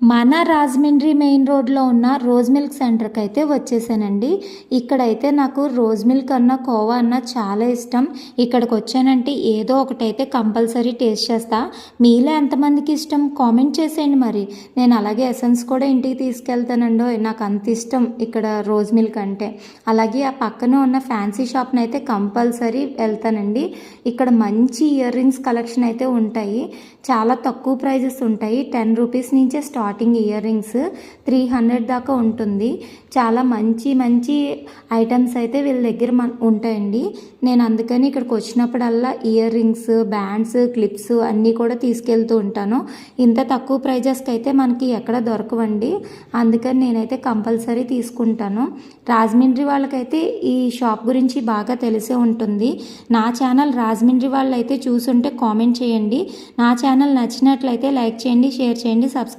మన రాజమండ్రి మెయిన్ రోడ్లో ఉన్న రోజ్ మిల్క్ సెంటర్కి అయితే వచ్చేసానండి. ఇక్కడైతే నాకు రోజ్ మిల్క్ అన్న కోవా అన్న చాలా ఇష్టం. ఇక్కడికి వచ్చానంటే ఏదో ఒకటైతే కంపల్సరీ టేస్ట్ చేస్తా. మీలో ఎంతమందికి ఇష్టం కామెంట్ చేసేయండి. మరి నేను అలాగే ఎసెన్స్ కూడా ఇంటికి తీసుకెళ్తానండి. నాకు అంత ఇష్టం ఇక్కడ రోజ్ మిల్క్ అంటే. అలాగే ఆ పక్కన ఉన్న ఫ్యాన్సీ షాప్ని అయితే కంపల్సరీ వెళ్తానండి. ఇక్కడ మంచి ఇయర్ రింగ్స్ కలెక్షన్ అయితే ఉంటాయి. చాలా తక్కువ ప్రైజెస్ ఉంటాయి. 10 రూపీస్ నుంచే స్టార్టింగ్ ఇయర్ రింగ్స్ 300 దాకా ఉంటుంది. చాలా మంచి మంచి ఐటమ్స్ అయితే వీళ్ళ దగ్గర ఉంటాయండి. నేను అందుకని ఇక్కడికి వచ్చినప్పుడల్లా ఇయర్ రింగ్స్, బ్యాండ్స్, క్లిప్స్ అన్నీ కూడా తీసుకెళ్తూ ఉంటాను. ఇంత తక్కువ ప్రైజెస్కి అయితే మనకి ఎక్కడ దొరకవండి. అందుకని నేనైతే కంపల్సరీ తీసుకుంటాను. రాజమండ్రి వాళ్ళకైతే ఈ షాప్ గురించి బాగా తెలిసే ఉంటుంది. నా ఛానల్ రాజమండ్రి వాళ్ళు అయితే చూసుంటే కామెంట్ చేయండి. నా ఛానల్ నచ్చినట్లయితే లైక్ చేయండి, షేర్ చేయండి, సబ్స్క్రైబ్